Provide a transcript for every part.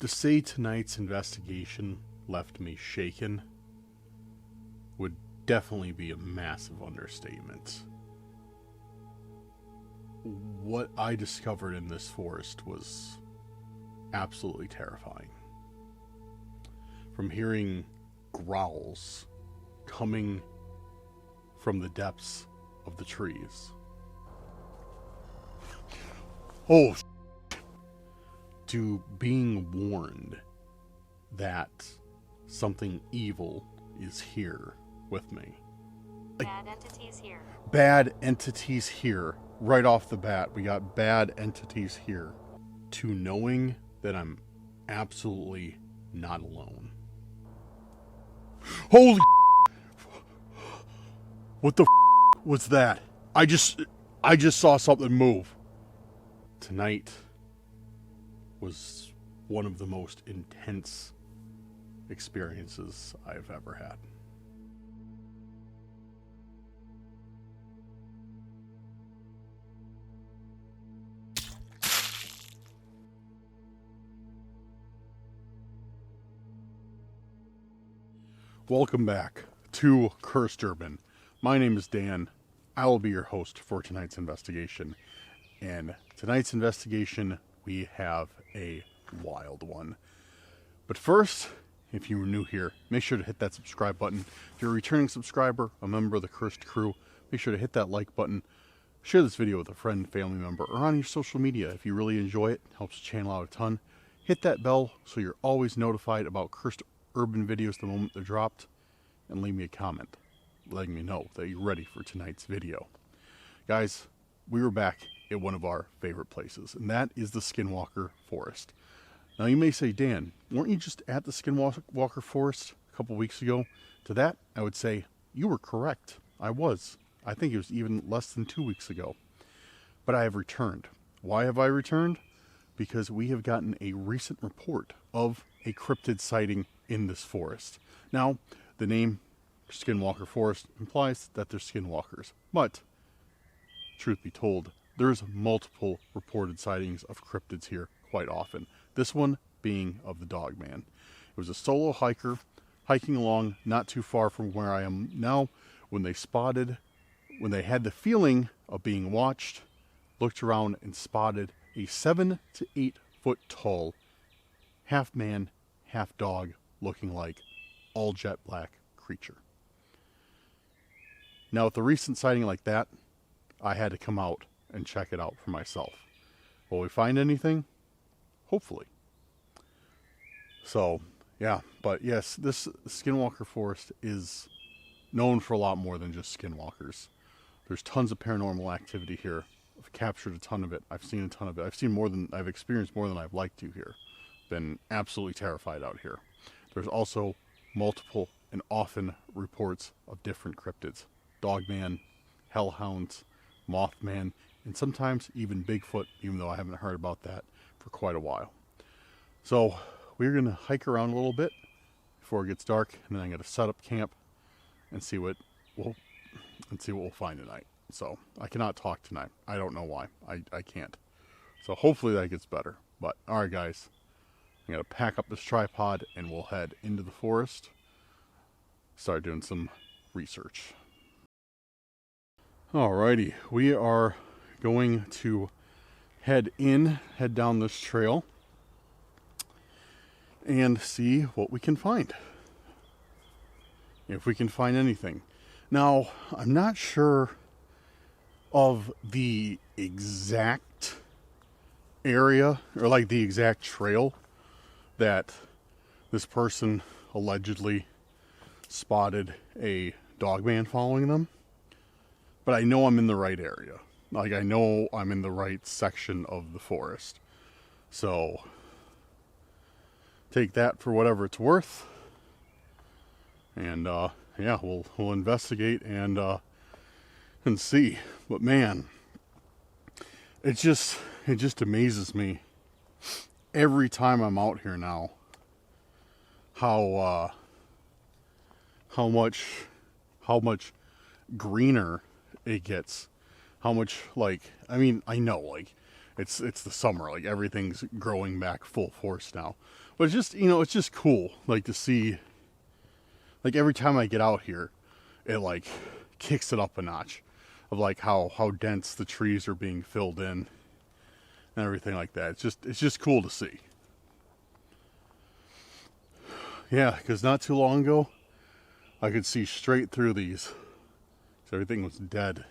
To say tonight's investigation left me shaken would definitely be a massive understatement. What I discovered in this forest was absolutely terrifying. From hearing growls coming from the depths of the trees. Oh, to being warned that something evil is here with me. Bad entities here. Bad entities here. Right off the bat, we got bad entities here. To knowing that I'm absolutely not alone. Holy what the was that? I just saw something move. Tonight was one of the most intense experiences I've ever had. Welcome back to Cursed Urban. My name is Dan. I will be your host for tonight's investigation. And tonight's investigation, we have a wild one. But first, if you were new here, make sure to hit that subscribe button. If you're a returning subscriber, a member of the Cursed crew, make sure to hit that like button. Share this video with a friend, family member, or on your social media if you really enjoy it. It helps the channel out a ton. Hit that bell so you're always notified about Cursed Urban videos the moment they're dropped. And leave me a comment letting me know that you're ready for tonight's video. Guys, we were back at one of our favorite places, and that is the Skinwalker Forest. Now you may say, Dan, weren't you just at the Skinwalker Forest a couple weeks ago? To that, I would say, you were correct. I was. I think it was even less than 2 weeks ago. But I have returned. Why have I returned? Because we have gotten a recent report of a cryptid sighting in this forest. Now, the name Skinwalker Forest implies that they're skinwalkers, but truth be told, there's multiple reported sightings of cryptids here quite often. This one being of the Dogman. It was a solo hiker hiking along not too far from where I am now when they had the feeling of being watched, looked around and spotted a 7 to 8 foot tall, half man, half dog, looking like all jet black creature. Now, with a recent sighting like that, I had to come out and check it out for myself. Will we find anything? Hopefully. So, yeah, but yes, this Skinwalker Forest is known for a lot more than just skinwalkers. There's tons of paranormal activity here. I've captured a ton of it. I've seen a ton of it. I've experienced more than I've liked to here. Been absolutely terrified out here. There's also multiple and often reports of different cryptids. Dogman, hellhounds, Mothman, and sometimes even Bigfoot, even though I haven't heard about that for quite a while. So we're going to hike around a little bit before it gets dark, and then I'm going to set up camp and see what we'll find tonight. So I cannot talk tonight. I don't know why. I can't. So hopefully that gets better. But alright guys, I'm going to pack up this tripod and we'll head into the forest. Start doing some research. Alrighty, we are going to head down this trail and see what we can find. If we can find anything. Now, I'm not sure of the exact area or like the exact trail that this person allegedly spotted a Dogman following them. But I know I'm in the right area. Like, I know I'm in the right section of the forest. So, take that for whatever it's worth. And, yeah, we'll investigate and see. But man, it just amazes me every time I'm out here now how much greener it gets. How much, like, I mean, I know, like, it's the summer, like everything's growing back full force now. But it's just, it's just cool, like to see, like every time I get out here, it like kicks it up a notch of like how dense the trees are being filled in and everything like that. It's just cool to see. Yeah, because not too long ago, I could see straight through these. So everything was dead.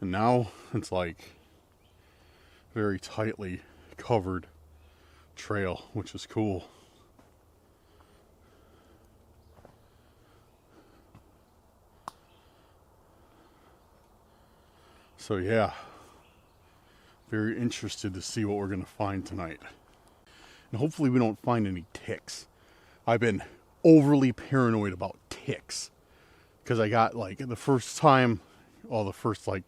And now it's like very tightly covered trail, which is cool. So yeah, very interested to see what we're going to find tonight. And hopefully we don't find any ticks. I've been overly paranoid about ticks because I got like the first like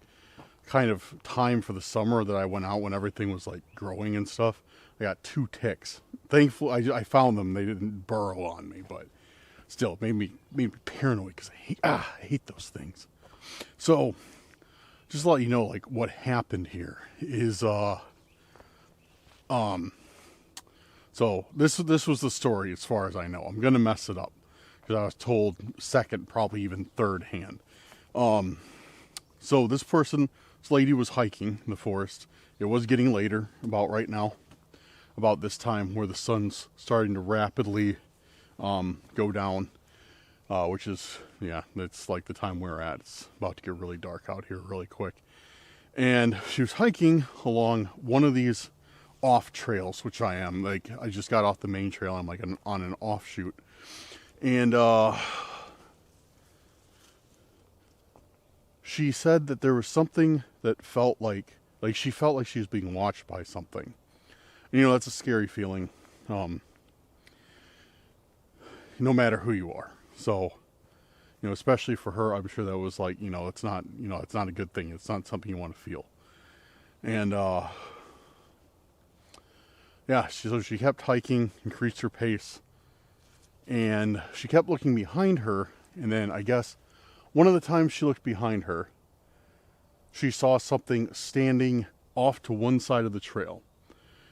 kind of time for the summer that I went out when everything was like growing and stuff. I got 2 ticks. Thankfully, I found them. They didn't burrow on me, but still, it made me paranoid because I hate those things. So, just to let you know, like what happened here is, so this was the story as far as I know. I'm gonna mess it up because I was told second, probably even third hand. So this lady was hiking in the forest. It was getting later, about right now, about this time where the sun's starting to rapidly go down, which is, it's like the time we're at. It's about to get really dark out here really quick. And she was hiking along one of these off trails, which I am. Like, I just got off the main trail. I'm like on an offshoot. And she said that there was something that felt like she felt like she was being watched by something. And, that's a scary feeling, no matter who you are. So, especially for her, I'm sure that was like, it's not a good thing. It's not something you want to feel. And, so she kept hiking, increased her pace, and she kept looking behind her. And then I guess one of the times she looked behind her, she saw something standing off to one side of the trail.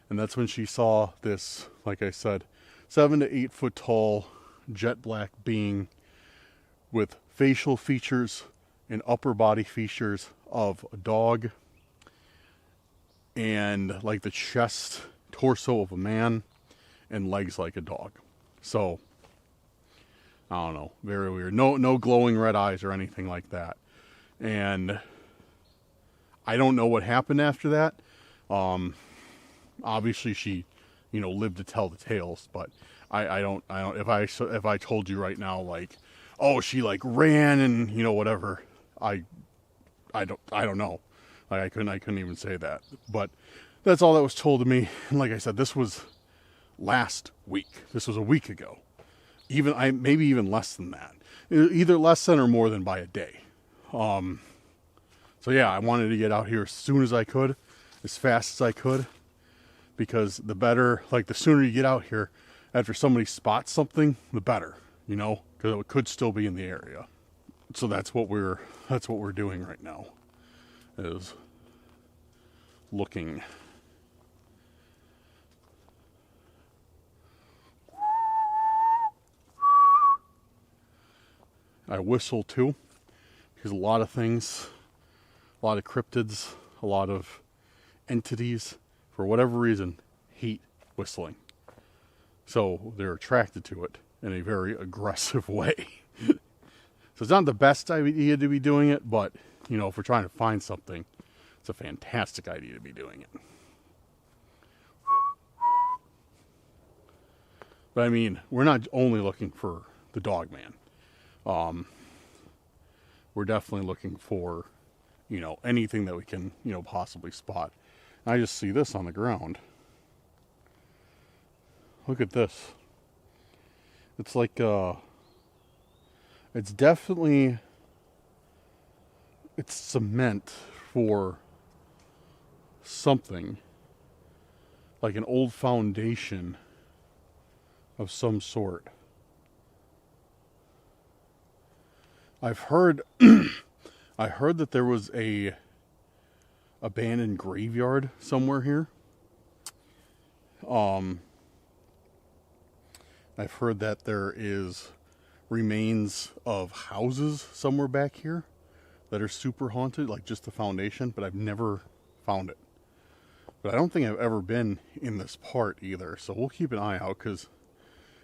And that's when she saw this, like I said, 7 to 8 foot tall, jet black being with facial features and upper body features of a dog and like the chest, torso of a man and legs like a dog. So, I don't know, very weird. No glowing red eyes or anything like that. And I don't know what happened after that. Obviously she, lived to tell the tales, but I don't, if I told you right now, like, oh, she like ran and, whatever, I don't know. Like I couldn't even say that, but that's all that was told to me. And like I said, this was last week. This was a week ago. Maybe even less than that. Either less than or more than by a day. So yeah, I wanted to get out here as soon as I could, as fast as I could, because the better, like the sooner you get out here after somebody spots something, the better, because it could still be in the area. So that's what we're doing right now, is looking. I whistle too, because a lot of things, a lot of cryptids, a lot of entities, for whatever reason, hate whistling. So they're attracted to it in a very aggressive way. So it's not the best idea to be doing it, but, if we're trying to find something, it's a fantastic idea to be doing it. But I mean, we're not only looking for the Dogman. We're definitely looking for, anything that we can, possibly spot. I just see this on the ground. Look at this. It's like, it's definitely, it's cement for something. Like an old foundation of some sort. I've heard I heard that there was a abandoned graveyard somewhere here. I've heard that there is remains of houses somewhere back here that are super haunted, like just the foundation, but I've never found it. But I don't think I've ever been in this part either, so we'll keep an eye out, because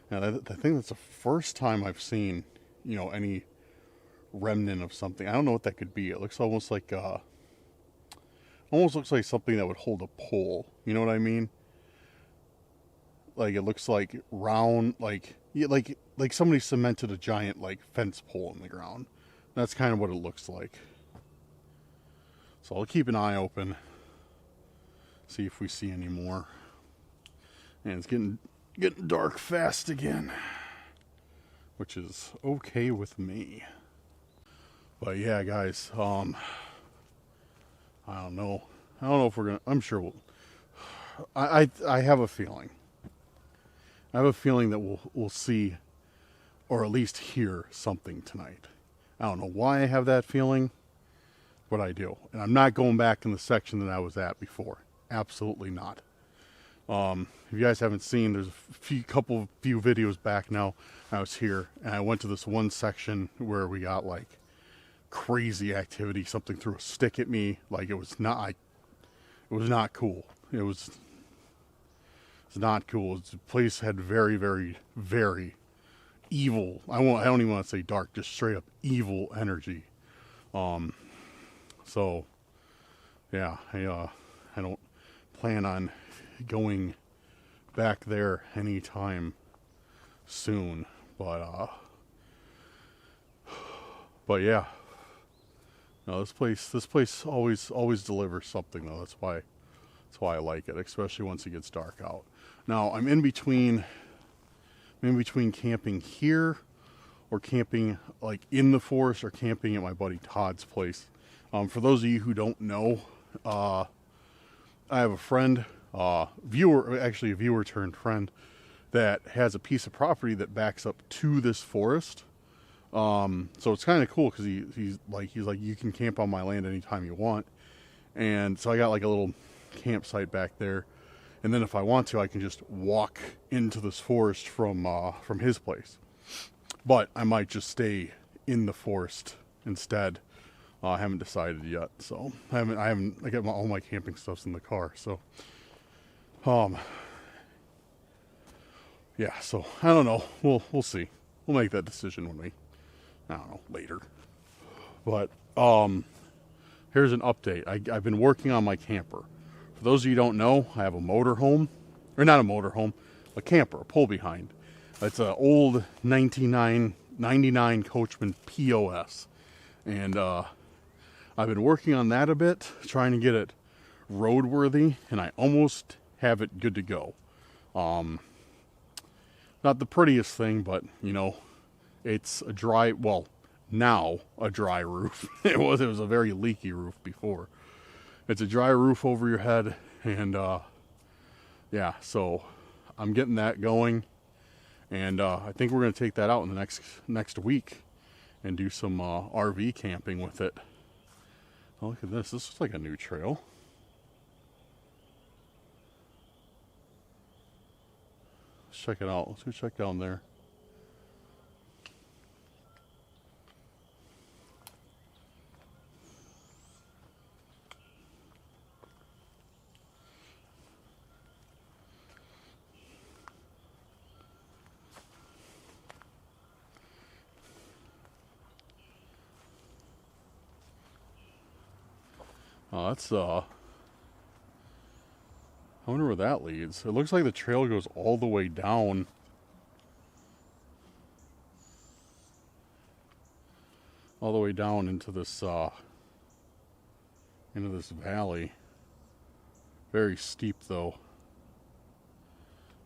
I think that's the first time I've seen, any remnant of something. I don't know what that could be. It looks almost like looks like something that would hold a pole. You know what I mean? Like it looks like round, like somebody cemented a giant like fence pole in the ground. That's kind of what it looks like. So I'll keep an eye open, see if we see any more. And it's getting dark fast again, which is okay with me. But yeah, guys, I don't know if we're gonna. I'm sure we'll. I have a feeling. I have a feeling that we'll see, or at least hear something tonight. I don't know why I have that feeling, but I do. And I'm not going back in the section that I was at before. Absolutely not. If you guys haven't seen, there's a few videos back now. I was here and I went to this one section where we got like crazy activity. Something threw a stick at me. Like it was not cool. It's not cool. The place had very, very, very evil. I don't even want to say dark, just straight up evil energy. So yeah, I don't plan on going back there anytime soon. But yeah. No, this place always delivers something though. That's why I like it, especially once it gets dark out. Now I'm in between camping here or camping like in the forest or camping at my buddy Todd's place. For those of you who don't know, I have a friend, a viewer turned friend, that has a piece of property that backs up to this forest. So it's kind of cool because he's like you can camp on my land anytime you want, and so I got like a little campsite back there, and then if I want to, I can just walk into this forest from his place. But I might just stay in the forest instead. I haven't decided yet, so I got all my camping stuff's in the car, so yeah, so I don't know. We'll see. We'll make that decision when later. But here's an update. I've been working on my camper. For those of you who don't know, I have a motorhome, or not a motorhome, a camper, a pull behind. It's an old 1999 Coachman POS, and I've been working on that a bit, trying to get it roadworthy, and I almost have it good to go. Not the prettiest thing, but it's now a dry roof. It was a very leaky roof before. It's a dry roof over your head, and yeah, so I'm getting that going, and I think we're going to take that out in the next week and do some RV camping with it. Oh, look at this. This looks like a new trail. Let's check it out. Let's go check down there. Oh, that's I wonder where that leads. It looks like the trail goes all the way down. All the way down into this valley. Very steep though.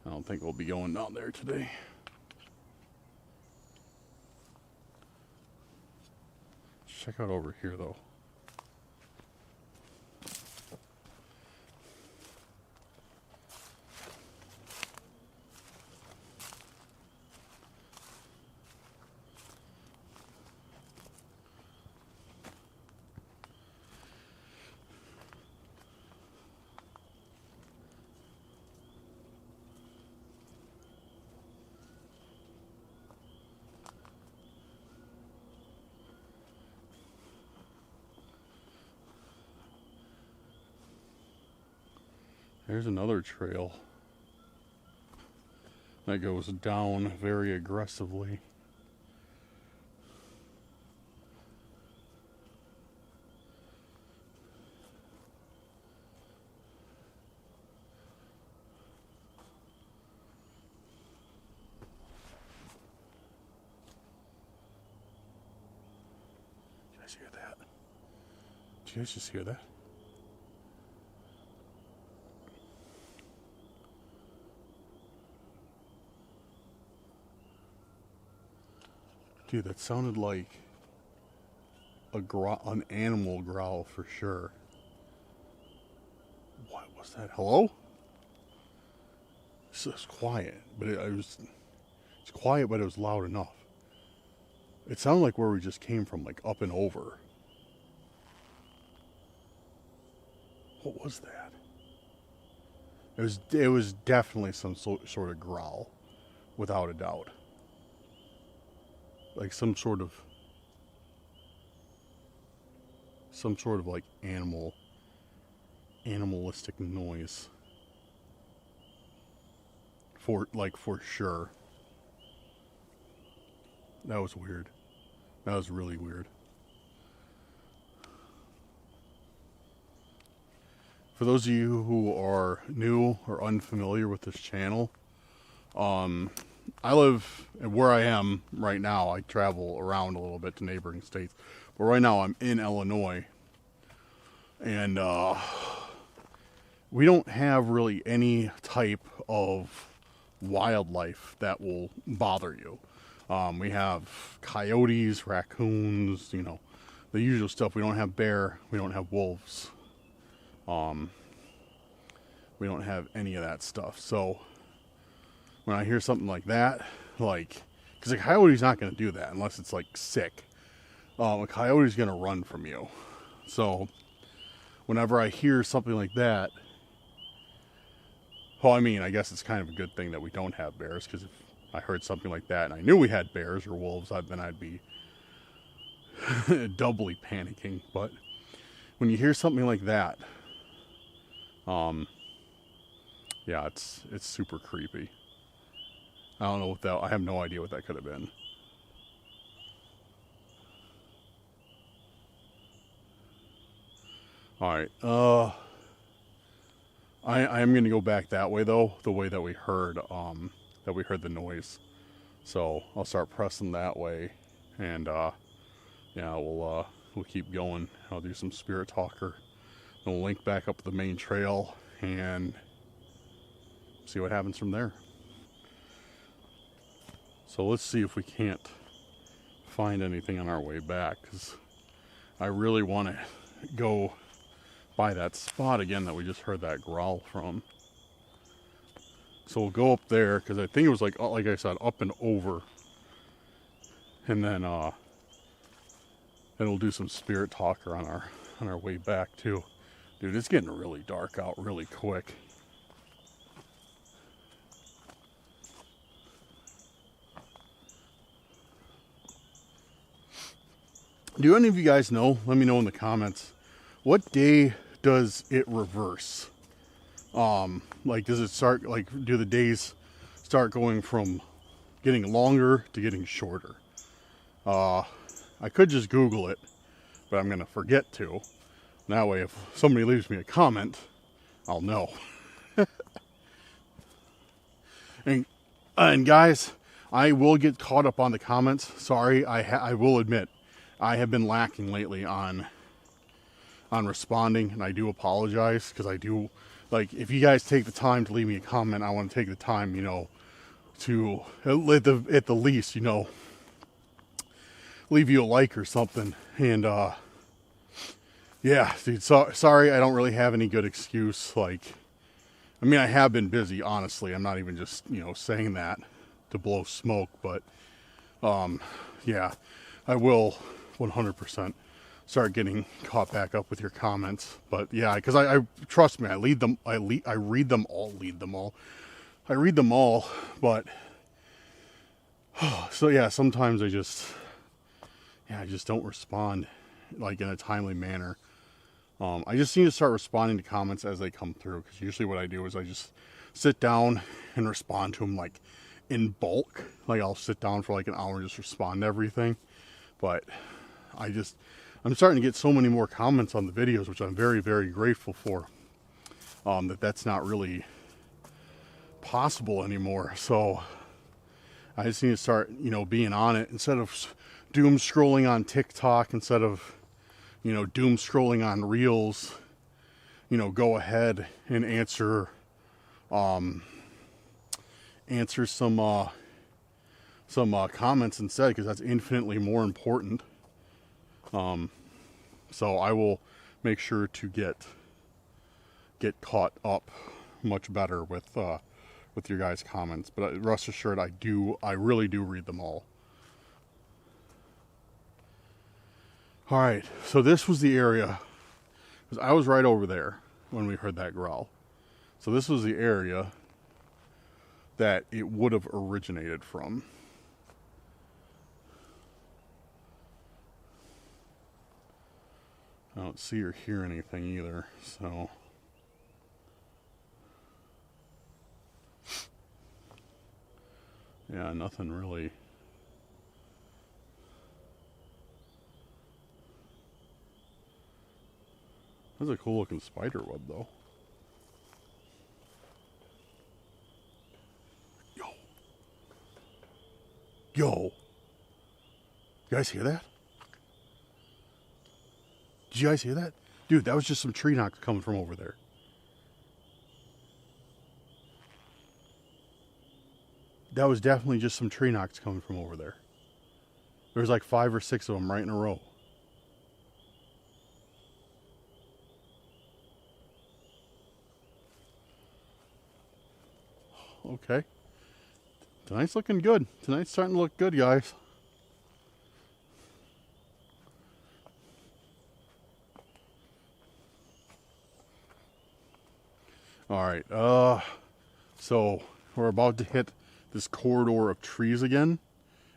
I don't think we'll be going down there today. Let's check out over here though. There's another trail that goes down very aggressively. Did you guys hear that? Did you guys just hear that? Dude, that sounded like an animal growl for sure. What was that? Hello? It's quiet, but it's quiet, but it was loud enough. It sounded like where we just came from, like up and over. What was that? It was definitely some sort of growl, without a doubt. Like some sort of like animalistic noise. For sure. That was weird. That was really weird. For those of you who are new or unfamiliar with this channel, I live where I am right now. I travel around a little bit to neighboring states, but right now I'm in Illinois, and we don't have really any type of wildlife that will bother you. We have coyotes, raccoons, you know, the usual stuff. We don't have bear, we don't have wolves, we don't have any of that stuff. So when I hear something like that, like, because a coyote's not going to do that unless it's like sick. A coyote's going to run from you. So whenever I hear something like that, well, I mean, I guess it's kind of a good thing that we don't have bears, because if I heard something like that and I knew we had bears or wolves, then I'd be doubly panicking. But when you hear something like that, yeah, it's super creepy. I don't know what that, I have no idea what that could have been. Alright, I am going to go back that way though, the way that we heard the noise. So I'll start pressing that way, and yeah, we'll keep going. I'll do some spirit talker, and we'll link back up the main trail and see what happens from there. So let's see if we can't find anything on our way back, because I really want to go by that spot again that we just heard that growl from. So we'll go up there, because I think it was like I said, up and over, and then we'll do some spirit talker on our way back too. Dude, it's getting really dark out really quick. Do any of you guys know? Let me know in the comments. What day does it reverse? Like, does it start, like, do the days start going from getting longer to getting shorter? I could just Google it, but I'm gonna forget to. That way, if somebody leaves me a comment, I'll know. And guys, I will get caught up on the comments. Sorry, I will admit, I have been lacking lately on responding, and I do apologize, because I do, like, if you guys take the time to leave me a comment, I want to take the time, you know, to at the least, you know, leave you a like or something. And yeah, dude, sorry, I don't really have any good excuse. Like, I mean, I have been busy, honestly. I'm not even just, you know, saying that to blow smoke, but yeah, I will 100% start getting caught back up with your comments. But yeah, because I trust me, I read them all, but so yeah, sometimes I just don't respond like in a timely manner. I just need to start responding to comments as they come through, because usually what I do is I just sit down and respond to them like in bulk. Like I'll sit down for like an hour and just respond to everything. But I'm starting to get so many more comments on the videos, which I'm very, very grateful for. That's not really possible anymore. So I just need to start, being on it instead of doom scrolling on TikTok, instead of, doom scrolling on Reels. Go ahead and answer some comments instead, because that's infinitely more important. So I will make sure to get caught up much better with your guys' comments. But rest assured, I really do read them all. All right, so this was the area, because I was right over there when we heard that growl. So this was the area that it would have originated from. I don't see or hear anything either, so. Yeah, nothing really. That's a cool looking spider web though. Yo. You guys hear that? Did you guys hear that? Dude, that was just some tree knocks coming from over there. That was definitely just some tree knocks coming from over there. There's like 5 or 6 of them right in a row. Okay. Tonight's looking good. Tonight's starting to look good, guys. All right. So we're about to hit this corridor of trees again,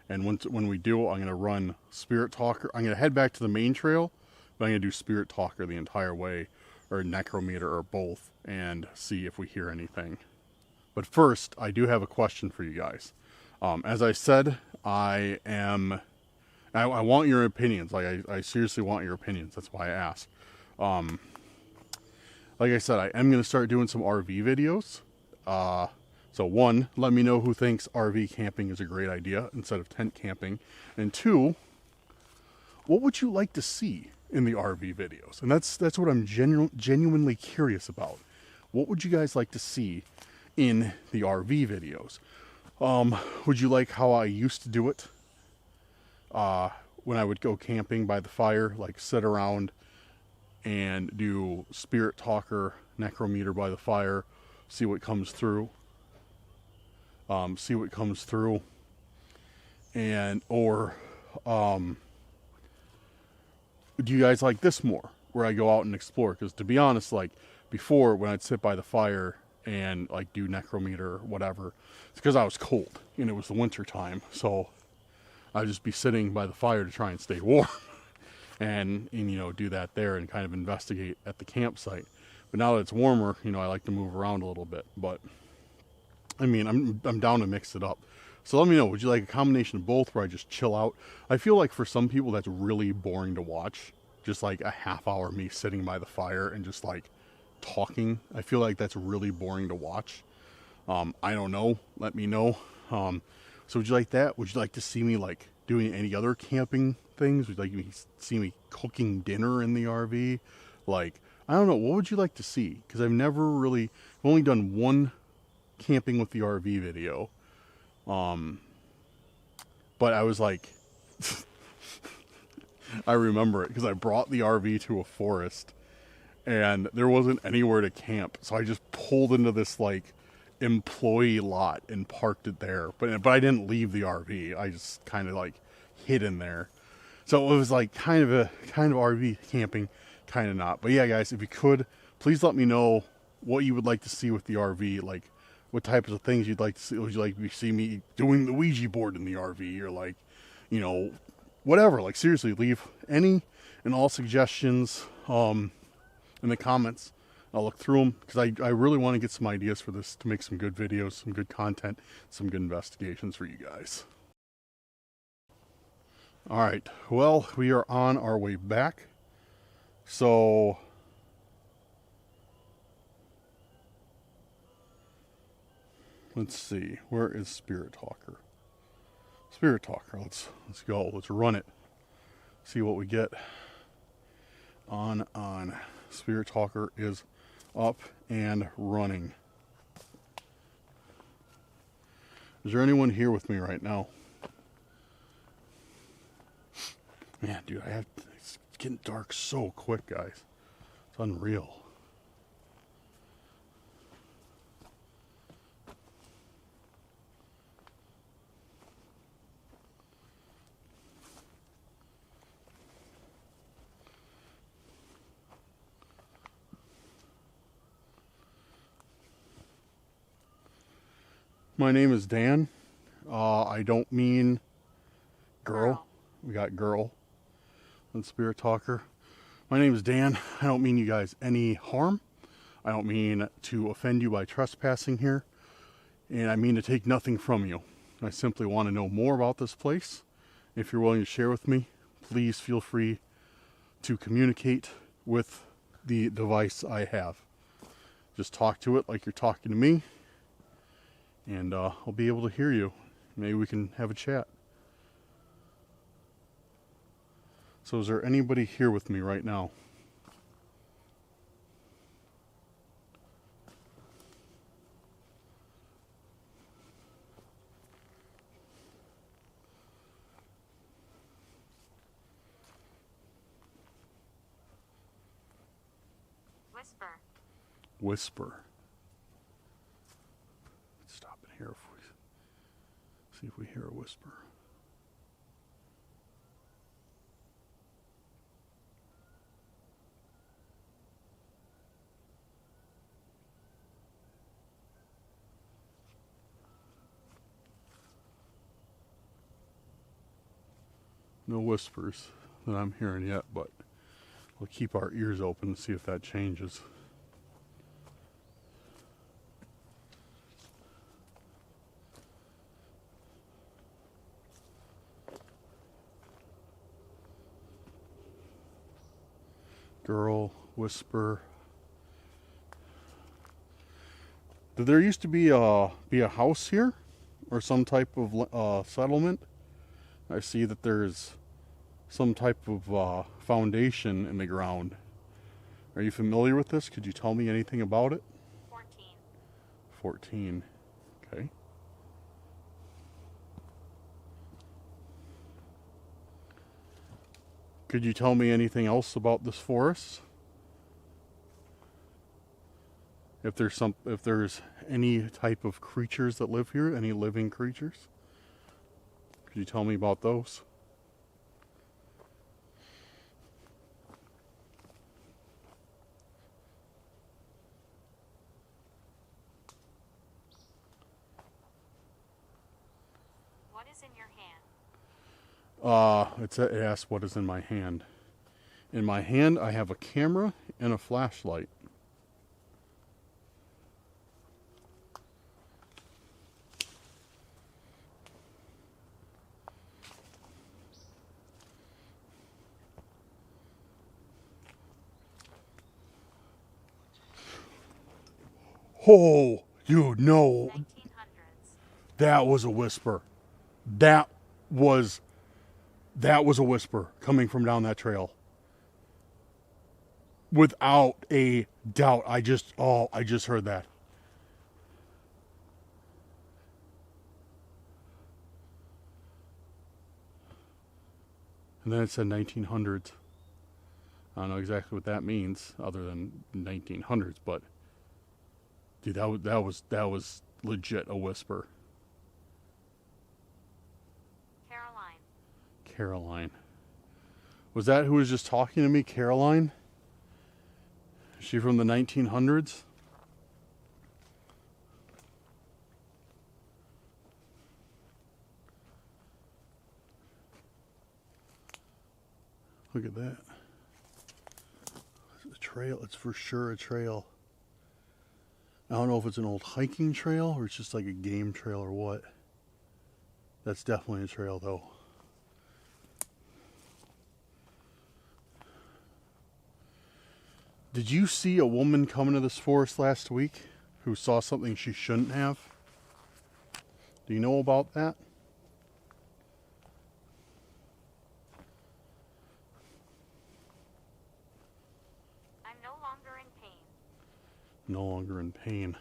and when we do, I'm gonna run Spirit Talker. I'm gonna head back to the main trail, but I'm gonna do Spirit Talker the entire way, or Necrometer, or both, and see if we hear anything. But first, I do have a question for you guys. As I said, I want your opinions. Like, I seriously want your opinions. That's why I ask. Like I said, I am going to start doing some RV videos. So 1, let me know who thinks RV camping is a great idea instead of tent camping. And 2, what would you like to see in the RV videos? And that's what I'm genuinely curious about. What would you guys like to see in the RV videos? Would you like how I used to do it? When I would go camping by the fire, like sit around and do Spirit Talker, Necrometer by the fire, see what comes through. And, or, do you guys like this more, where I go out and explore? Because to be honest, like before, when I'd sit by the fire and like do Necrometer or whatever, it's because I was cold and it was the winter time, so I'd just be sitting by the fire to try and stay warm. and do that there and kind of investigate at the campsite. But now that it's warmer, I like to move around a little bit. But I mean, I'm down to mix it up. So let me know, would you like a combination of both, where I just chill out? I feel like for some people that's really boring to watch, just like a half hour me sitting by the fire and just like talking. I feel like that's really boring to watch. I don't know, let me know. So would you like that? Would you like to see me like doing any other camping things? Would you like to see me cooking dinner in the RV? Like, I don't know, what would you like to see? Because I've only done one camping with the RV video. But I was like, I remember it because I brought the RV to a forest and there wasn't anywhere to camp. So I just pulled into this like employee lot and parked it there. But I didn't leave the RV. I just kind of like hid in there. So it was like kind of RV camping, kind of not. But yeah, guys, if you could, please let me know what you would like to see with the RV. Like, what types of things you'd like to see. Would you like to see me doing the Ouija board in the RV, or like, whatever. Like, seriously, leave any and all suggestions. in the comments. I'll look through them because I really want to get some ideas for this to make some good videos, some good content, some good investigations for you guys. All right, well, we are on our way back. So let's see, where is Spirit Talker? Spirit Talker, let's go, let's run it. See what we get. On. Spirit Talker is up and running. Is there anyone here with me right now? Man, dude, it's getting dark so quick, guys. It's unreal. My name is Dan. I don't mean girl. We got girl and Spirit Talker. My name is Dan. I don't mean you guys any harm. I don't mean to offend you by trespassing here. And I mean to take nothing from you. I simply want to know more about this place. If you're willing to share with me, please feel free to communicate with the device I have. Just talk to it like you're talking to me. And I'll be able to hear you. Maybe we can have a chat. So is there anybody here with me right now? Whisper. Whisper. Let's stop in here if we see if we hear a whisper. No whispers that I'm hearing yet, but we'll keep our ears open to see if that changes. Girl, whisper. Did there used to be a house here, or some type of settlement? I see that there's some type of foundation in the ground. Are you familiar with this? Could you tell me anything about it? 14. 14. Okay. Could you tell me anything else about this forest? If there's any type of creatures that live here, any living creatures? Could you tell me about those? What is in your hand? It asks what is in my hand. In my hand, I have a camera and a flashlight. Oh, dude, no. 1900s. That was a whisper. That was a whisper coming from down that trail. Without a doubt. I just heard that. And then it said 1900s. I don't know exactly what that means other than 1900s, but dude, that was legit a whisper. Caroline. Was that who was just talking to me, Caroline? Is she from the 1900s? Look at that. This is a trail. It's for sure a trail. I don't know if it's an old hiking trail or it's just like a game trail or what. That's definitely a trail though. Did you see a woman come into this forest last week who saw something she shouldn't have? Do you know about that? I'm no longer in pain. No longer in pain.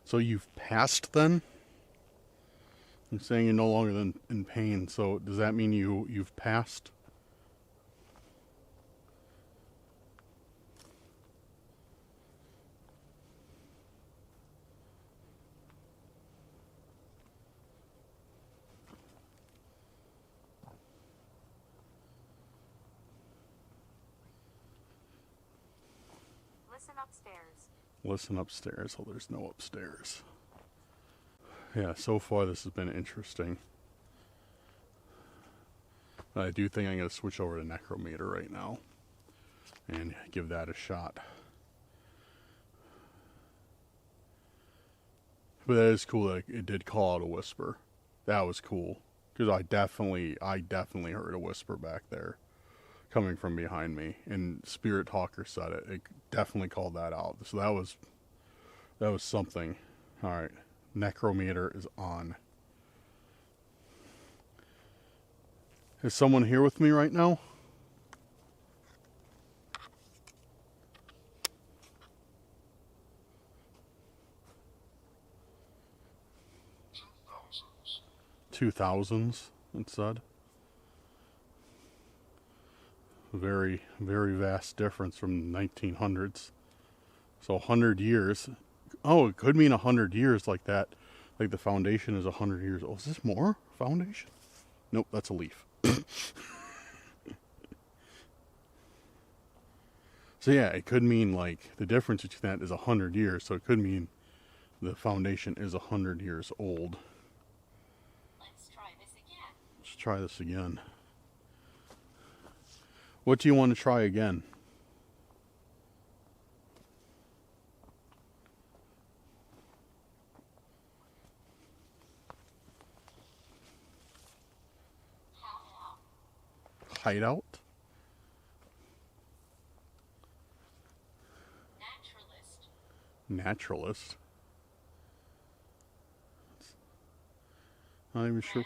So you've passed then? I'm saying you're no longer in pain. So does that mean you've passed? Listen upstairs. Listen upstairs. Oh, there's no upstairs. Yeah, so far this has been interesting. I do think I'm going to switch over to Necrometer right now and give that a shot. But that is cool that it did call out a whisper. That was cool. Because I definitely heard a whisper back there coming from behind me. And Spirit Talker said it. It definitely called that out. So that was something. Alright. Necrometer is on. Is someone here with me right now? Two thousands, it said. Very, very vast difference from the 1900s. So 100 years. Oh, it could mean 100 years like that. Like the foundation is 100 years old. Is this more foundation? Nope, that's a leaf. So yeah, it could mean like the difference between that is 100 years. So it could mean the foundation is 100 years old. Let's try this again. Let's try this again. What do you want to try again? Hideout? Naturalist? Not even sure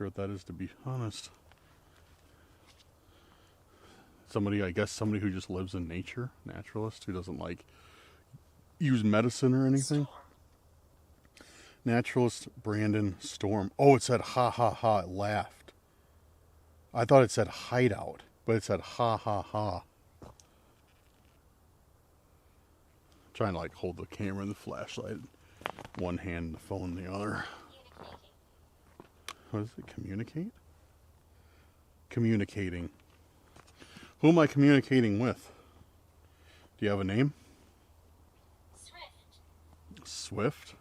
what that is, to be honest. I guess somebody who just lives in nature. Naturalist who doesn't like use medicine or anything. Naturalist Brandon Storm. Oh, it said ha ha ha. It laughed. I thought it said hideout, but it said ha ha ha. I'm trying to like hold the camera and the flashlight, one hand, the phone in the other. What is it? Communicate? Communicating. Who am I communicating with? Do you have a name? Swift. Swift?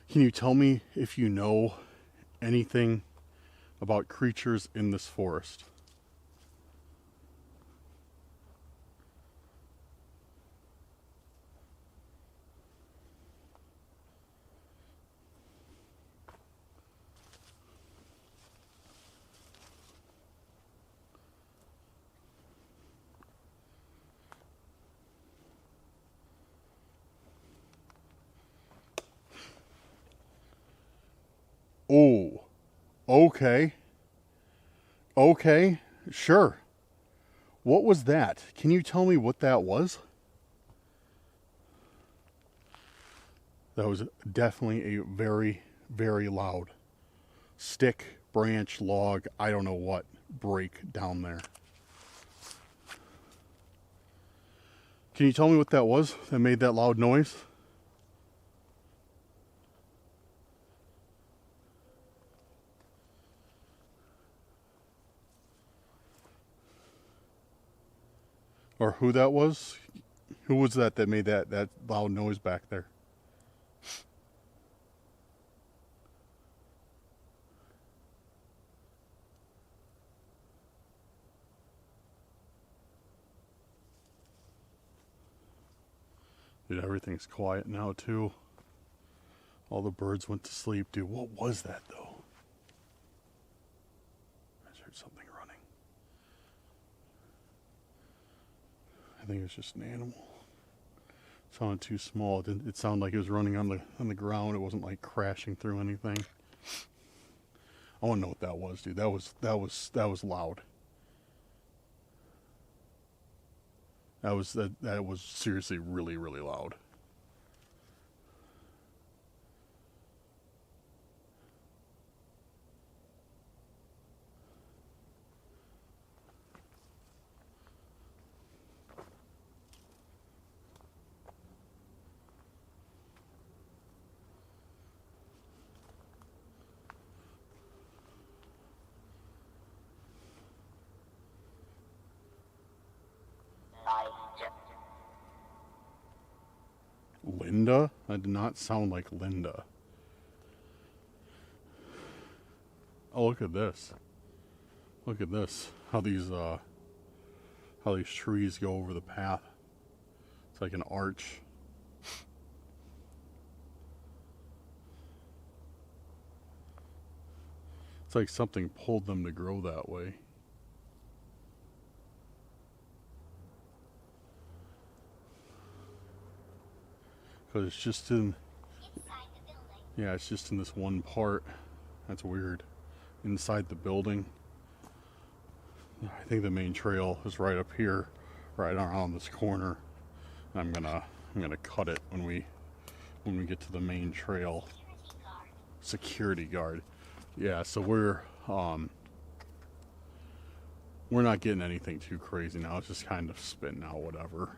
Can you tell me if you know anything about creatures in this forest? Oh, okay. Okay, sure. What was that? Can you tell me what that was? That was definitely a very, very loud stick, branch, log, I don't know what, break down there. Can you tell me what that was that made that loud noise? Or who that was? Who was that made that loud noise back there? Dude, everything's quiet now too. All the birds went to sleep. Dude, what was that though? I just heard something running. I think it was just an animal. It sounded too small. It sounded like it was running on the ground. It wasn't like crashing through anything. I want to know what that was, dude. That was loud. That was seriously really, really loud. Linda? That did not sound like Linda. Oh, look at this. Look at this. How these trees go over the path. It's like an arch. It's like something pulled them to grow that way. Because it's just in... Yeah, it's just in this one part. That's weird. Inside the building. I think the main trail is right up here, right around this corner. I'm gonna cut it when we get to the main trail. Security guard. Yeah, so we're not getting anything too crazy now. It's just kind of spitting out whatever.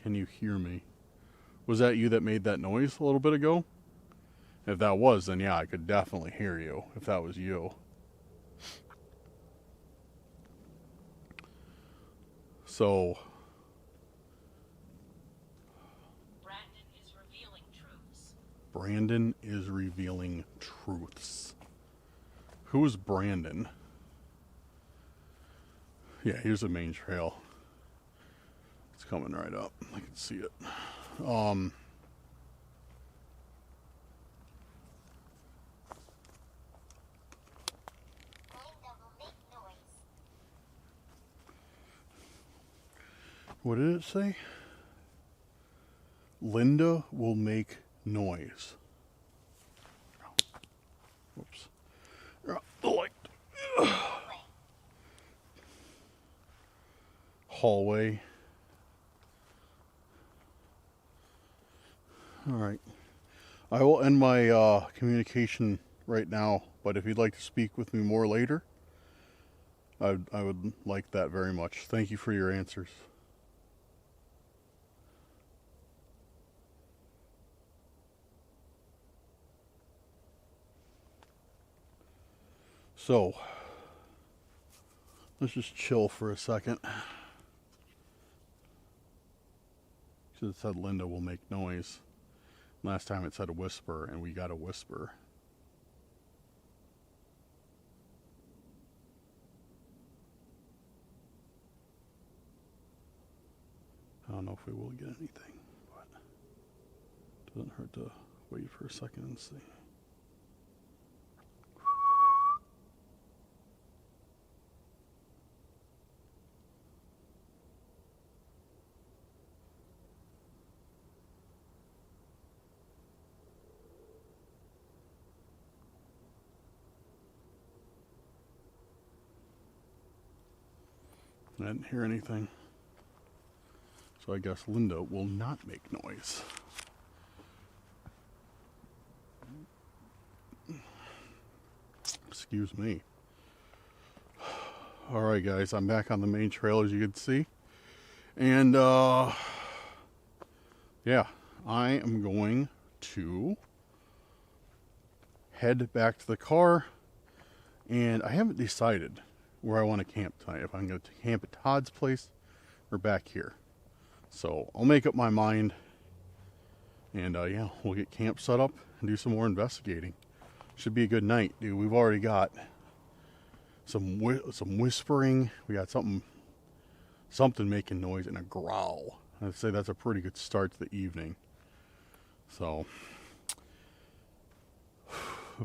Can you hear me? Was that you that made that noise a little bit ago? If that was, then yeah, I could definitely hear you if that was you. So... Brandon is revealing truths. Brandon is revealing truths. Who is Brandon? Yeah, here's the main trail. It's coming right up. I can see it. What did it say? Linda will make noise. Whoops. The light. Hallway. Alright. I will end my communication right now, but if you'd like to speak with me more later, I would like that very much. Thank you for your answers. So, let's just chill for a second. It said Linda will make noise. Last time it said a whisper, and we got a whisper. I don't know if we will get anything, but it doesn't hurt to wait for a second and see. I didn't hear anything. So I guess Linda will not make noise. Excuse me. Alright guys, I'm back on the main trail as you can see. And yeah, I am going to head back to the car. And I haven't decided where I want to camp tonight. If I'm going to camp at Todd's place or back here. So I'll make up my mind. And yeah, we'll get camp set up and do some more investigating. Should be a good night, dude. We've already got some whispering. We got something making noise, and a growl. I'd say that's a pretty good start to the evening. So,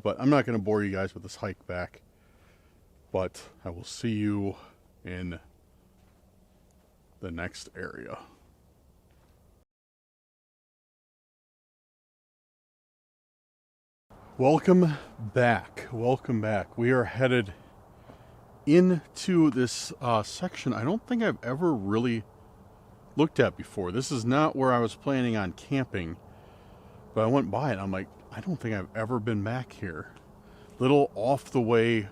but I'm not going to bore you guys with this hike back. But I will see you in the next area. Welcome back. Welcome back. We are headed into this section I don't think I've ever really looked at before. This is not where I was planning on camping, but I went by it. I'm like, I don't think I've ever been back here. Little off the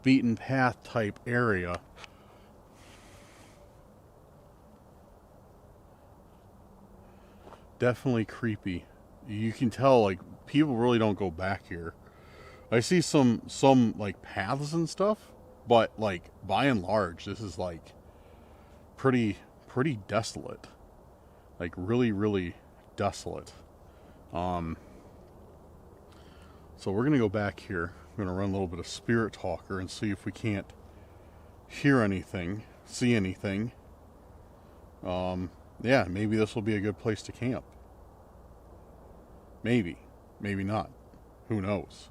beaten path type area. Definitely creepy. You can tell, like, people really don't go back here. I see some like paths and stuff, but like by and large, this is like pretty desolate. Like really desolate. So we're gonna go back here. We're gonna run a little bit of Spirit Talker and see if we can't hear anything, see anything. Yeah, maybe this will be a good place to camp. Maybe not. Who knows?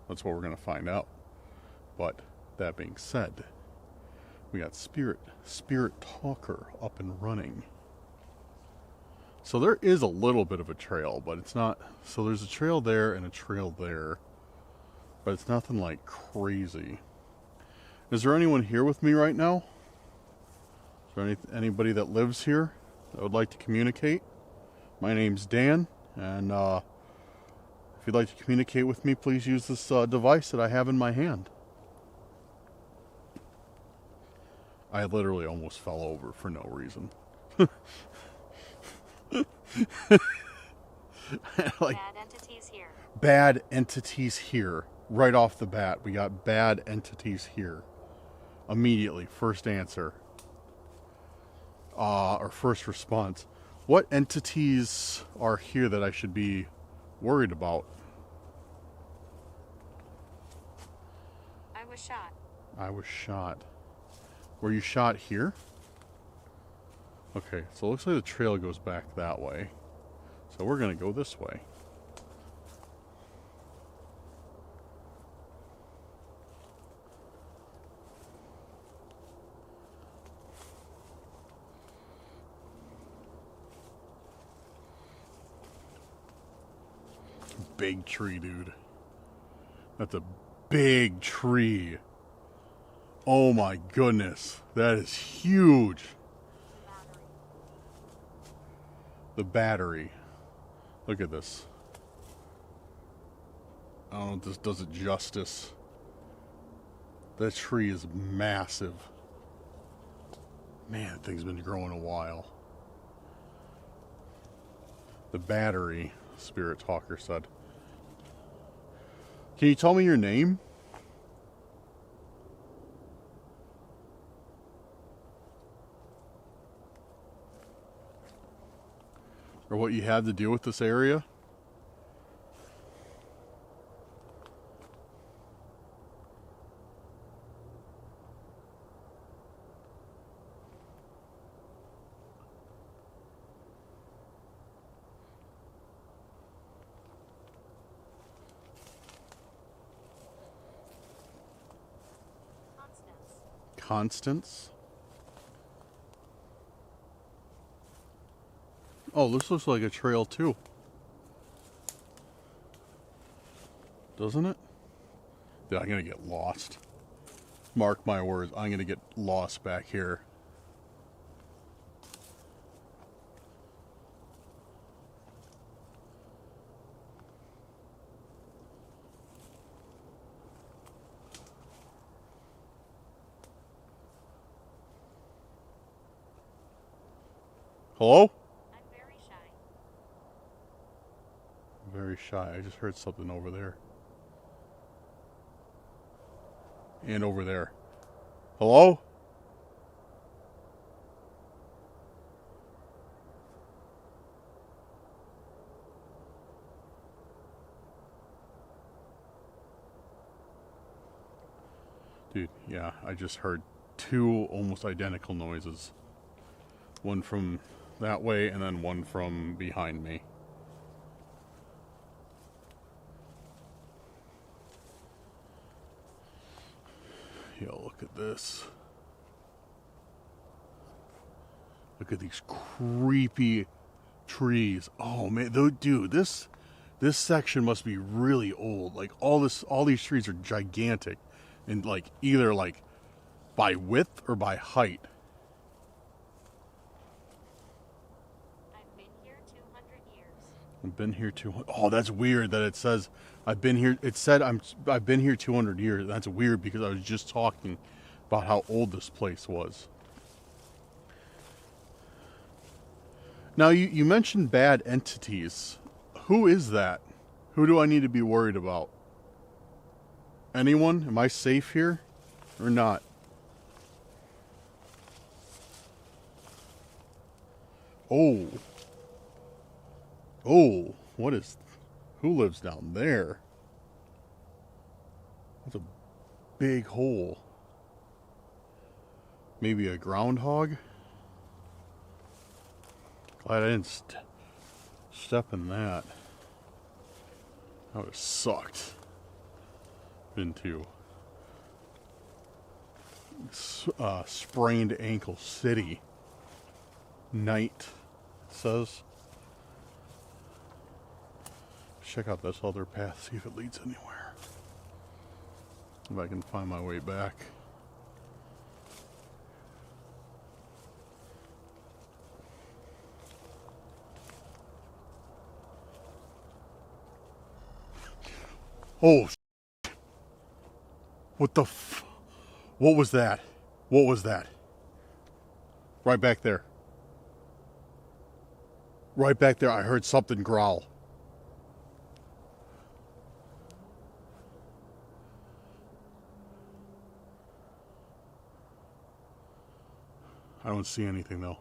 That's what we're going to find out. But that being said, we got Spirit Talker up and running. So there is a little bit of a trail, but it's not. So there's a trail there and a trail there, but it's nothing like crazy. Is there anyone here with me right now? Is there anybody that lives here that would like to communicate? My name's Dan, and if you'd like to communicate with me, please use this device that I have in my hand. I literally almost fell over for no reason. Like, Bad entities here. Bad entities here. Right off the bat, we got bad entities here. Immediately, first answer. Or first response. What entities are here that I should be worried about? I was shot. I was shot. Were you shot here? Okay, so it looks like the trail goes back that way. So we're going to go this way. Big tree, dude. That's a big tree. Oh my goodness. That is huge. The battery. Look at this. I don't know if this does it justice. That tree is massive. Man, that thing's been growing a while. The battery, Spirit Talker said. Can you tell me your name? Or what you had to do with this area? Constance. Oh, this looks like a trail too. Doesn't it? Dude, I'm gonna get lost. Mark my words, I'm gonna get lost back here. Hello? I'm very shy. Very shy. I just heard something over there. And over there. Hello? Yeah, I just heard two almost identical noises. One from that way and then one from behind me. Yeah, look at this. Look at these creepy trees. Oh man, dude, this section must be really old. Like all these trees are gigantic, and like either like by width or by height. I've been here 200 years. I've been here 200. Oh, that's weird that it says I've been here. It said I've been here 200 years. That's weird because I was just talking about how old this place was. Now you mentioned bad entities. Who is that? Who do I need to be worried about? Anyone? Am I safe here or not? Oh. Oh, who lives down there? That's a big hole. Maybe a groundhog? Glad I didn't step in that. That would have sucked. Into sprained ankle city. Night, it says. Check out this other path, see if it leads anywhere. If I can find my way back. Oh, what the what was that? What was that? Right back there. Right back there, I heard something growl. I don't see anything though.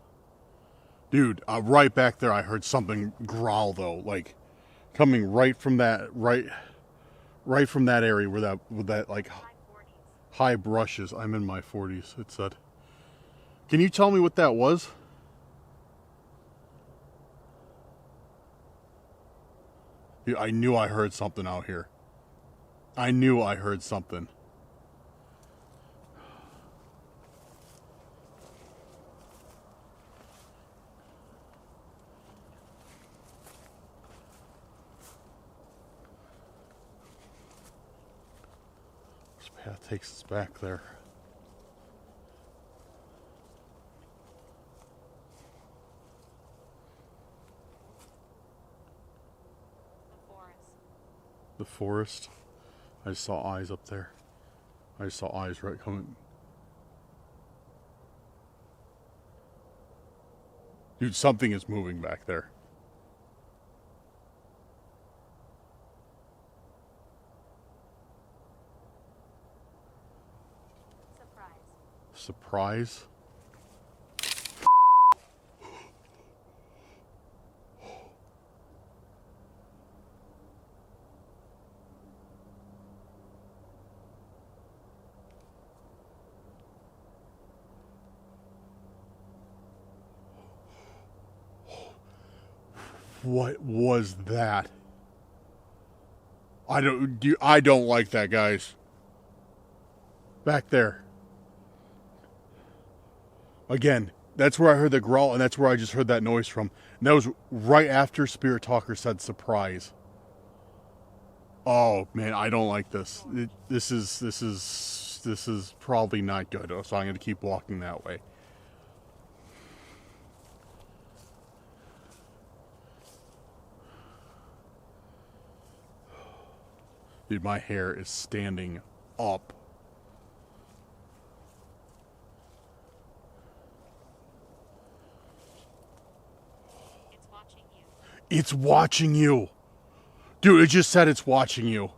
Dude, right back there, I heard something growl though, like coming right from that from that area where that like high brushes. I'm in my 40s, it said. Can you tell me what that was? Dude, I knew I heard something out here. I knew I heard something. This path takes us back there. The forest. I just saw eyes up there. I just saw eyes right coming. Dude, something is moving back there. Surprise? What was that? I don't like that, guys. Back there. Again, that's where I heard the growl, and that's where I just heard that noise from. And that was right after Spirit Talker said surprise. Oh man, I don't like this. This is probably not good. So I'm going to keep walking that way. Dude, my hair is standing up. It's watching you. It's watching you. Dude, it just said it's watching you.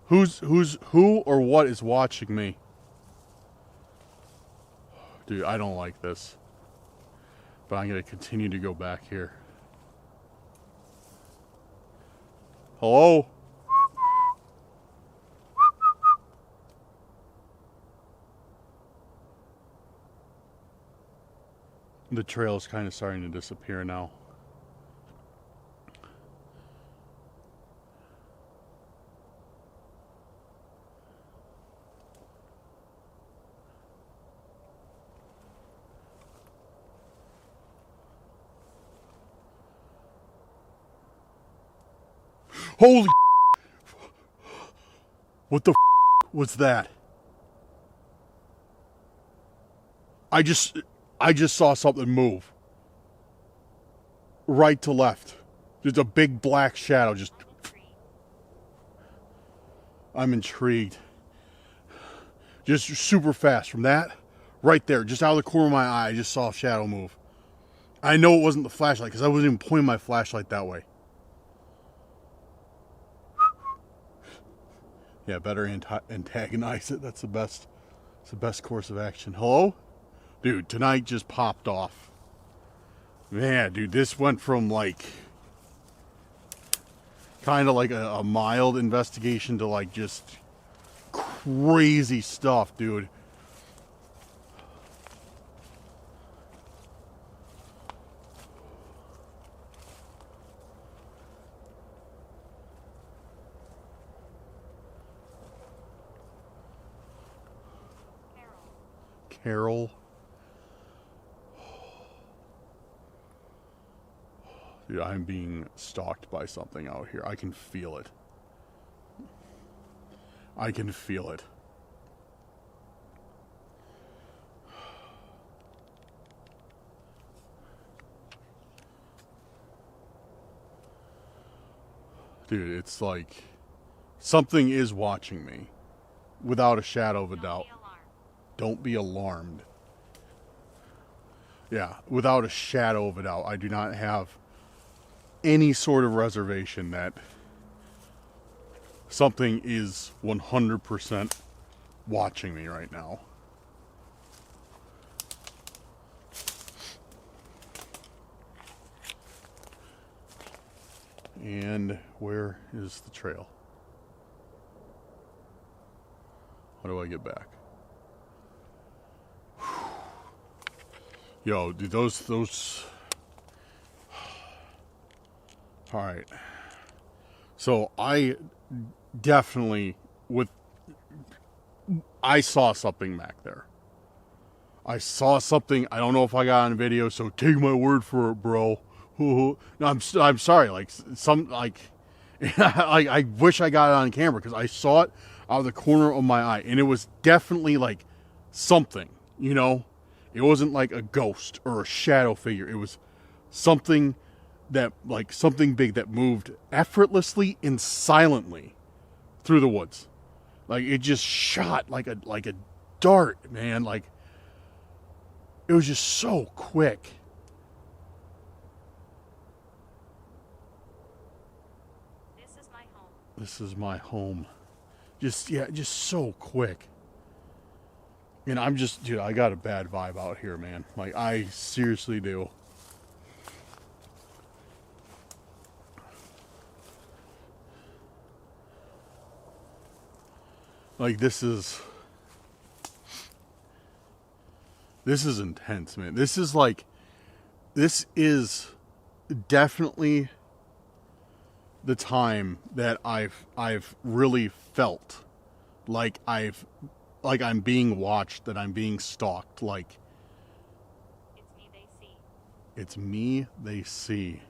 Who or what is watching me? Dude, I don't like this. But I'm going to continue to go back here. Hello? The trail is kind of starting to disappear now. Holy what the was that? I just saw something move. Right to left. Just a big black shadow just I'm intrigued. Just super fast from that right there, just out of the corner of my eye, I just saw a shadow move. I know it wasn't the flashlight because I wasn't even pointing my flashlight that way. Yeah, better antagonize it. That's the best. It's the best course of action. Hello? Dude, tonight just popped off. Man, dude, this went from like kind of like a mild investigation to like just crazy stuff, dude. Carol. Dude, I'm being stalked by something out here. I can feel it. I can feel it. Dude, it's like something is watching me without a shadow of a doubt. Don't be alarmed. Yeah, without a shadow of a doubt. I do not have any sort of reservation that something is 100% watching me right now. And where is the trail? How do I get back? Yo, dude, those. All right. So I definitely I saw something back there. I saw something. I don't know if I got on video, so take my word for it, bro. No, I'm sorry. Like I wish I got it on camera because I saw it out of the corner of my eye, and it was definitely like something. You know. It wasn't like a ghost or a shadow figure. It was something that, like something big that moved effortlessly and silently through the woods. Like it just shot like a dart, man. Like it was just so quick. This is my home. This is my home. Just so quick. And I'm just, dude, I got a bad vibe out here, man. Like, I seriously do. Like, this is intense, man. This is definitely the time that I've really felt like I'm being watched, that I'm being stalked, like It's me they see. It's me they see.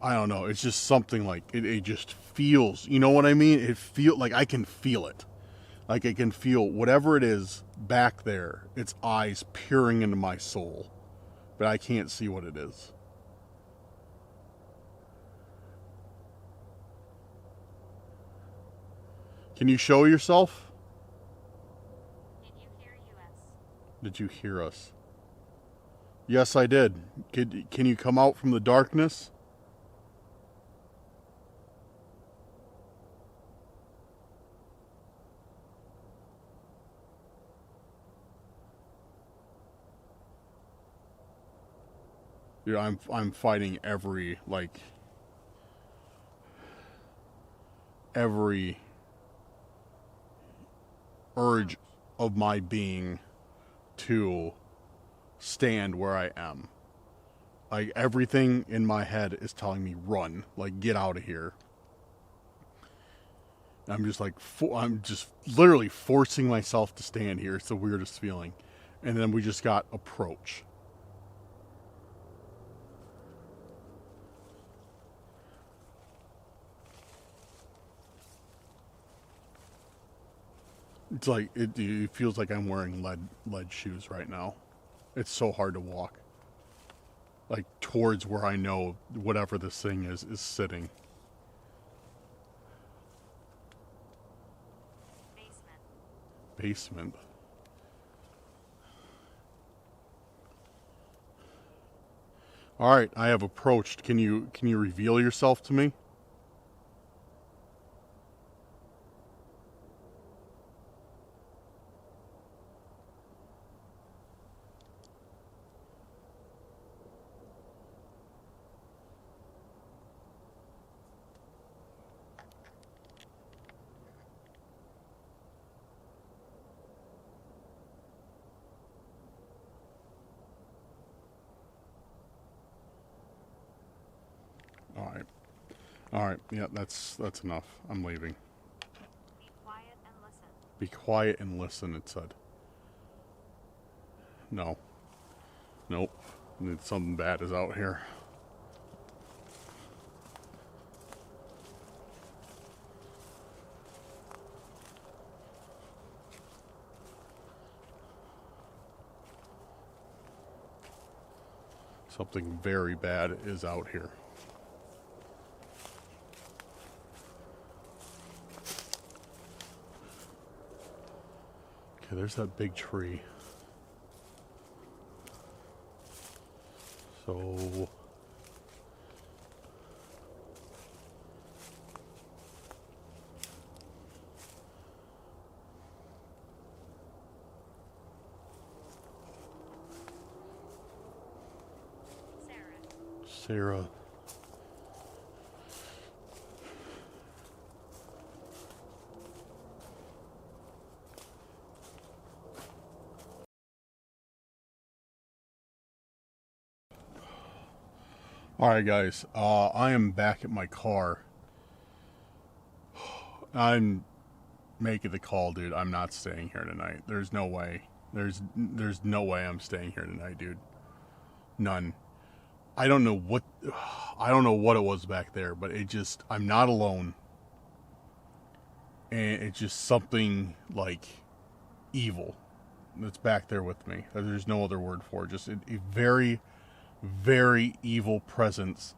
I don't know, it's just something like it just feels, you know what I mean? It feel like I can feel it. Like I can feel whatever it is back there, its eyes peering into my soul. But I can't see what it is. Can you show yourself? Did you hear us? Did you hear us? Yes, I did. Can you come out from the darkness? Dude, I'm fighting every urge of my being to stand where I am. Like, everything in my head is telling me run, like, get out of here. I'm just like, I'm just literally forcing myself to stand here. It's the weirdest feeling. And then we just got approach. It's like, it feels like I'm wearing lead shoes right now. It's so hard to walk. Like, towards where I know whatever this thing is sitting. Basement. All right, I have approached. Can you reveal yourself to me? All right. Yeah, that's enough. I'm leaving. Be quiet and listen. Be quiet and listen, it said. No. Nope. Something bad is out here. Something very bad is out here. Okay, there's that big tree. So Sarah. Alright guys, I am back at my car. I'm making the call, dude. I'm not staying here tonight. There's no way. There's no way I'm staying here tonight, dude. None. I don't know what it was back there, but I'm not alone. And it's just something like evil that's back there with me. There's no other word for it. Just a very, very evil presence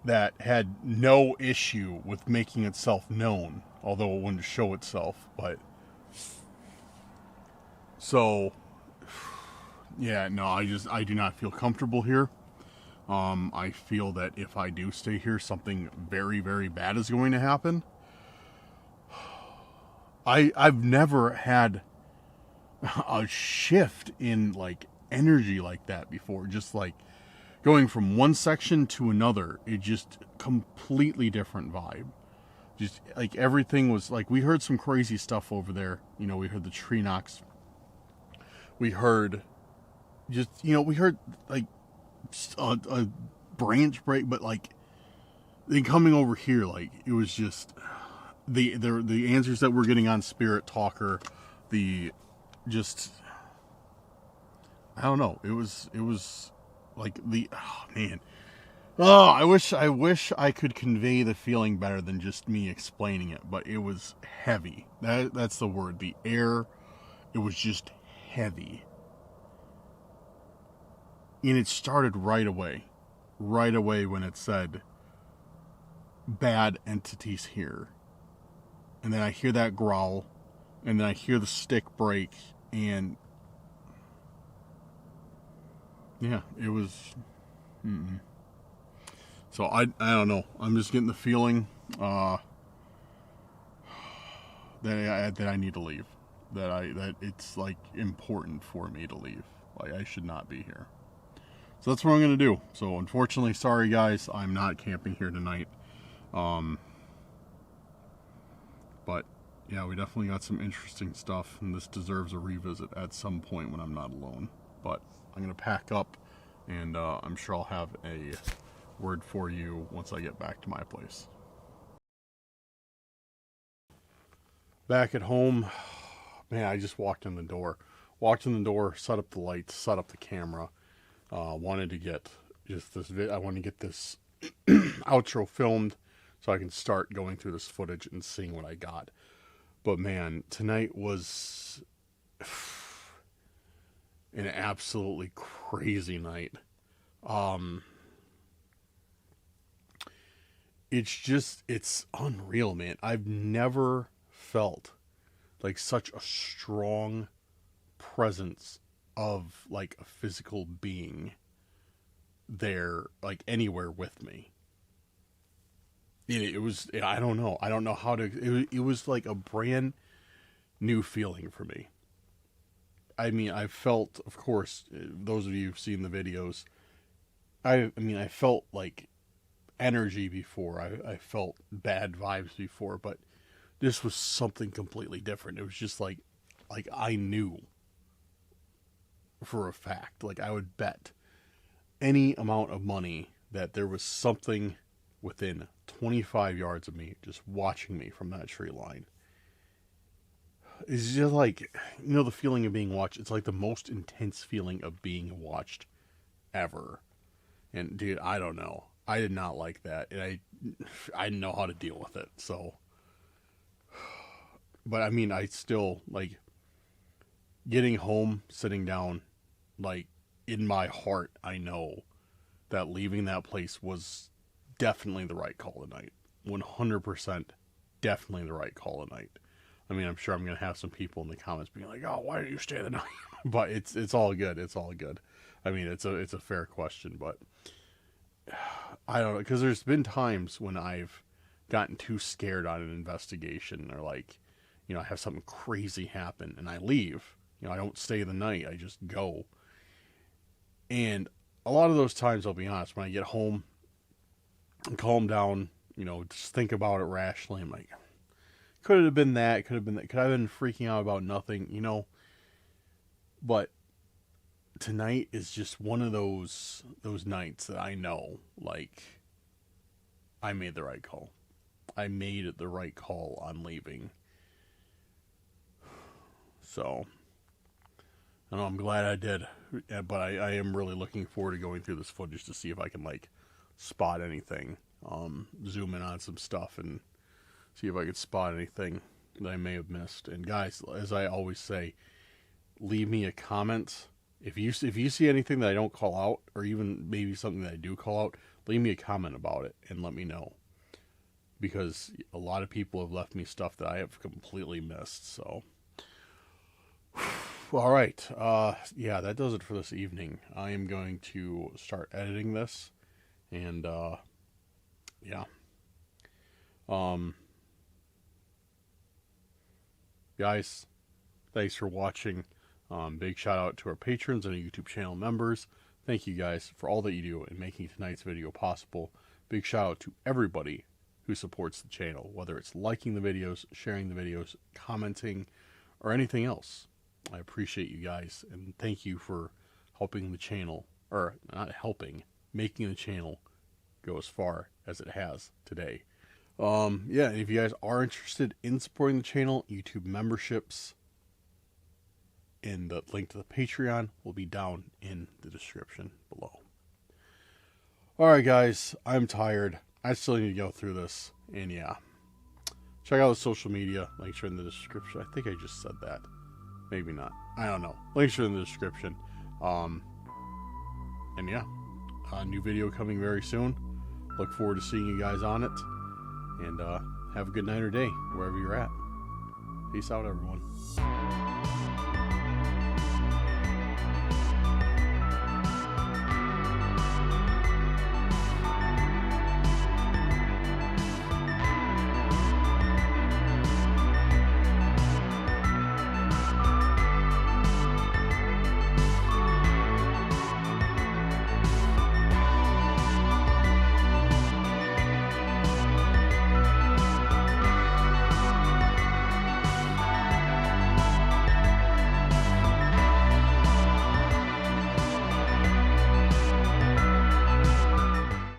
that had no issue with making itself known, although it wouldn't show itself. But so, yeah, no, I do not feel comfortable here. I feel that if I do stay here, something very, very bad is going to happen. I've never had a shift in like energy like that before. Just like going from one section to another, it just completely different vibe. Just like everything was like, we heard some crazy stuff over there. You know, we heard the tree knocks. We heard we heard like a branch break, but like then coming over here, like it was just the answers that we're getting on Spirit Talker, I don't know. It was like man. Oh, I wish I could convey the feeling better than just me explaining it, but it was heavy. That's the word. The air, it was just heavy. And it started right away when it said bad entities here. And then I hear that growl, and then I hear the stick break, and yeah, it was So I don't know. I'm just getting the feeling that I need to leave. That it's like important for me to leave. Like I should not be here. So that's what I'm gonna do. So unfortunately, sorry guys, I'm not camping here tonight. But Yeah, we definitely got some interesting stuff, and this deserves a revisit at some point when I'm not alone. But I'm going to pack up, and I'm sure I'll have a word for you once I get back to my place. Back at home, man, I just walked in the door. Walked in the door, set up the lights, set up the camera. Wanted to get just this. I wanted to get this outro filmed so I can start going through this footage and seeing what I got. But man, tonight was an absolutely crazy night. It's unreal, man. I've never felt like such a strong presence of like a physical being there, like anywhere with me. It was, I don't know how to, it was like a brand new feeling for me. I mean, I felt, of course, those of you who've seen the videos, I mean, I felt like energy before. I felt bad vibes before, but this was something completely different. It was just like I knew for a fact, like I would bet any amount of money that there was something within 25 yards of me just watching me from that tree line. It's just like, you know, the feeling of being watched. It's like the most intense feeling of being watched ever. And dude, I don't know. I did not like that. And I didn't know how to deal with it. So, but I mean, I still, like, getting home, sitting down, like, in my heart, I know that leaving that place was definitely the right call tonight. 100% definitely the right call tonight. I mean, I'm sure I'm going to have some people in the comments being like, oh, why did you stay the night? But it's all good. It's all good. I mean, it's a fair question, but I don't know. Because there's been times when I've gotten too scared on an investigation, or like, you know, I have something crazy happen and I leave. You know, I don't stay the night. I just go. And a lot of those times, I'll be honest, when I get home and calm down, you know, just think about it rationally, I'm like, could it have been that? Could have been that? Could I have been freaking out about nothing? You know? But tonight is just one of those nights that I know, like, I made the right call. I made the right call on leaving. So, I know, I'm glad I did. But I am really looking forward to going through this footage to see if I can, like, spot anything. Zoom in on some stuff and see if I could spot anything that I may have missed. And guys, as I always say, leave me a comment. If you see anything that I don't call out, or even maybe something that I do call out, leave me a comment about it and let me know. Because a lot of people have left me stuff that I have completely missed. So, all right. Yeah, that does it for this evening. I am going to start editing this. And, yeah. Guys, thanks for watching. Big shout out to our patrons and our YouTube channel members. Thank you guys for all that you do in making tonight's video possible. Big shout out to everybody who supports the channel, whether it's liking the videos, sharing the videos, commenting, or anything else. I appreciate you guys, and thank you for helping the channel, or not helping, making the channel go as far as it has today. Yeah, and if you guys are interested in supporting the channel, YouTube memberships and the link to the Patreon will be down in the description below. Alright guys, I'm tired. I still need to go through this, and yeah. Check out the social media, links are in the description. I think I just said that. Maybe not. I don't know. Links are in the description. And yeah, a new video coming very soon. Look forward to seeing you guys on it. And have a good night or day, wherever you're at. Peace out, everyone.